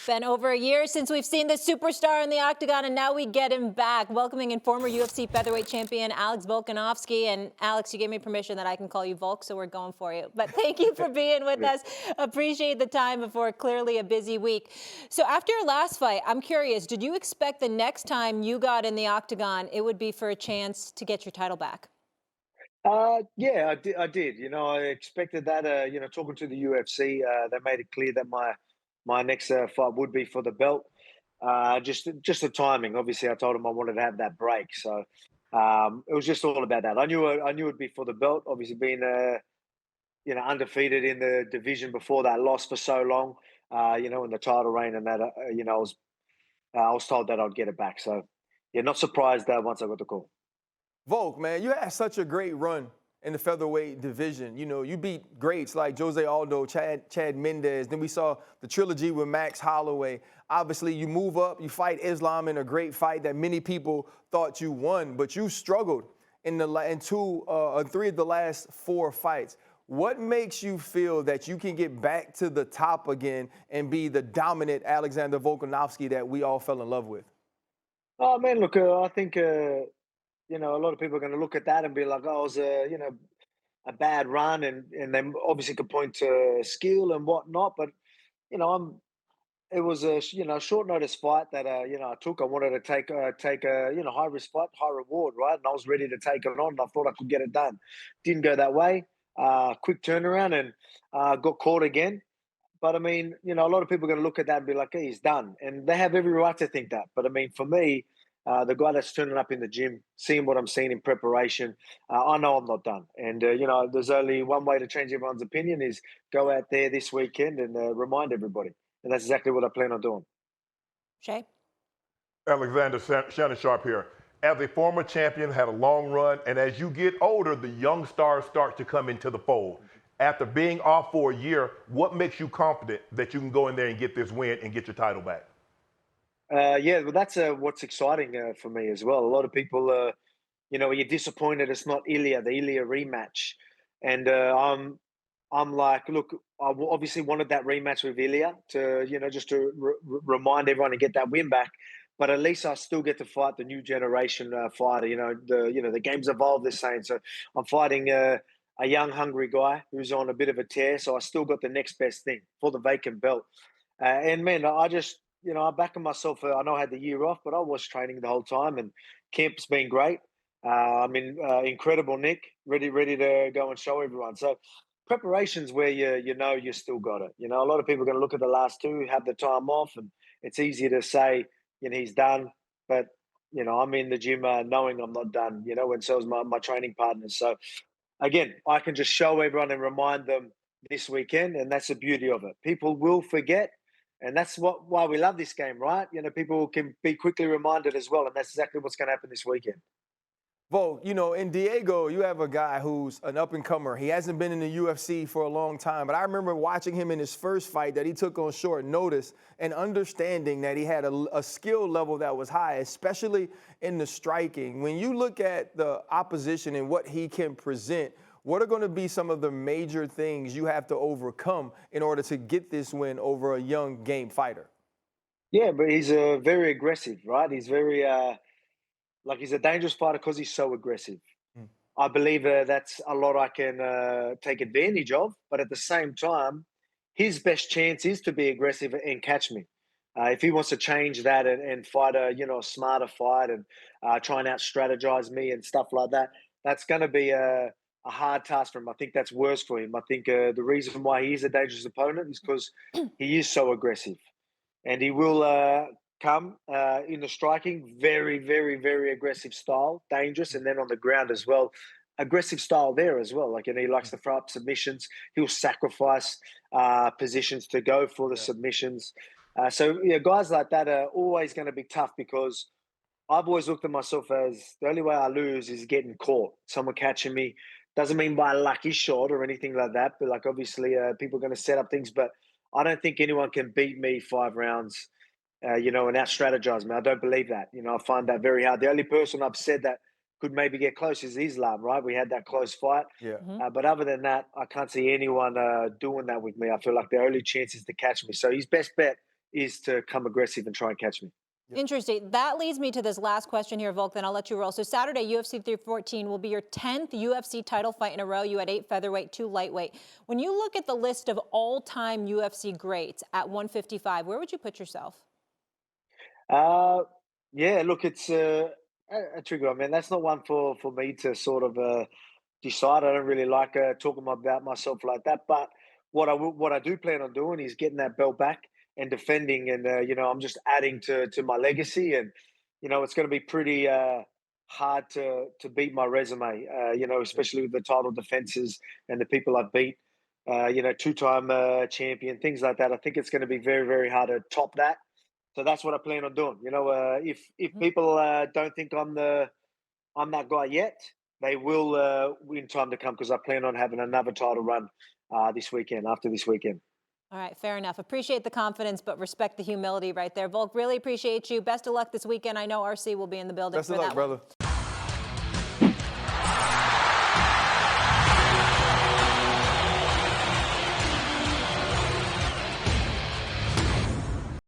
Been over a year since we've seen the superstar in the octagon, and now we get him back. Welcoming in former UFC featherweight champion Alex Volkanovski. And Alex, you gave me permission that I can call you Volk, so we're going for you. But thank you for being with us. Appreciate the time before clearly a busy week. So after your last fight, I'm curious, did you expect the next time you got in the octagon, it would be for a chance to get your title back? Yeah, I did. I expected that. Talking to the UFC, they made it clear that my next fight would be for the belt. Just the timing. Obviously, I told them I wanted to have that break, so it was just all about that. I knew it'd be for the belt. Obviously, being undefeated in the division before that, lost for so long. In the title reign, and that I was told that I'd get it back. So yeah, not surprised once I got the call. Volk, man, you had such a great run in the featherweight division. You know, you beat greats like Jose Aldo, Chad Mendez. Then we saw the trilogy with Max Holloway. Obviously, you move up, you fight Islam in a great fight that many people thought you won, but you struggled in three of the last four fights. What makes you feel that you can get back to the top again and be the dominant Alexander Volkanovski that we all fell in love with? Oh man, look, I think a lot of people are going to look at that and be like, "Oh, it was a bad run," and they obviously could point to skill and whatnot. But I'm it was a short notice fight that I took. I wanted to take a high risk fight, high reward, right? And I was ready to take it on. And I thought I could get it done. Didn't go that way. Quick turnaround and got caught again. But I mean, a lot of people are going to look at that and be like, "Hey, he's done," and they have every right to think that. But I mean, for me, the guy that's turning up in the gym, seeing what I'm seeing in preparation, I know I'm not done. And there's only one way to change everyone's opinion is go out there this weekend and remind everybody. And that's exactly what I plan on doing. Shay? Alexander Shannon Sharp here. As a former champion, had a long run, and as you get older, the young stars start to come into the fold. After being off for a year, what makes you confident that you can go in there and get this win and get your title back? Yeah, well, that's what's exciting for me as well. A lot of people, you're disappointed it's not the Ilya rematch, and I'm like, look, obviously wanted that rematch with Ilya to, just to remind everyone and get that win back. But at least I still get to fight the new generation fighter. The game's evolved. They're saying so. I'm fighting a young, hungry guy who's on a bit of a tear. So I still got the next best thing for the vacant belt. And man, I just, I back on myself. I know I had the year off, but I was training the whole time, and camp's been great. I'm in incredible nick, ready to go and show everyone. So preparation's where you still got it. A lot of people are going to look at the last two, have the time off, and it's easier to say he's done. But I'm in the gym knowing I'm not done. And so is my training partners. So again, I can just show everyone and remind them this weekend, and that's the beauty of it. People will forget, and that's why we love this game, right? People can be quickly reminded as well, and that's exactly what's going to happen this weekend. Volk, in Diego, you have a guy who's an up-and-comer. He hasn't been in the UFC for a long time, but I remember watching him in his first fight that he took on short notice and understanding that he had a skill level that was high, especially in the striking. When you look at the opposition and what he can present, what are going to be some of the major things you have to overcome in order to get this win over a young game fighter? Yeah, but he's very aggressive, right? He's very he's a dangerous fighter because he's so aggressive. Mm. I believe that's a lot I can take advantage of, but at the same time, his best chance is to be aggressive and catch me. If he wants to change that and fight a smarter fight and try and out strategize me and stuff like that, that's going to be a hard task for him. I think that's worse for him. I think the reason why he is a dangerous opponent is because he is so aggressive, and he will come in the striking, very, very, very aggressive style, dangerous, and then on the ground as well, aggressive style there as well. He likes to throw up submissions. He'll sacrifice positions to go for the Yeah. submissions. So yeah, guys like that are always going to be tough because I've always looked at myself as the only way I lose is getting caught, someone catching me. Doesn't mean by a lucky shot or anything like that, but obviously people are going to set up things. But I don't think anyone can beat me 5 rounds and out strategize me. I don't believe that. I find that very hard. The only person I've said that could maybe get close is Islam, right? We had that close fight. Yeah. But other than that, I can't see anyone doing that with me. I feel like the only chance is to catch me. So his best bet is to come aggressive and try and catch me. Interesting. That leads me to this last question here, Volk, then I'll let you roll. So Saturday, UFC 314 will be your 10th UFC title fight in a row. You had 8 featherweight, 2 lightweight. When you look at the list of all-time UFC greats at 155, where would you put yourself? Yeah, look, it's a trigger. I mean, that's not one for me to sort of decide. I don't really like talking about myself like that. But what I do plan on doing is getting that belt back and defending, and I'm just adding to my legacy, and it's going to be pretty hard to beat my resume. Especially with the title defenses and the people I've beat. 2-time champion, things like that. I think it's going to be very, very hard to top that. So that's what I plan on doing. If people don't think I'm that guy yet, they will in time to come, because I plan on having another title run this weekend, after this weekend. All right, fair enough. Appreciate the confidence, but respect the humility right there. Volk, really appreciate you. Best of luck this weekend. I know RC will be in the building Best for of luck, that brother. one.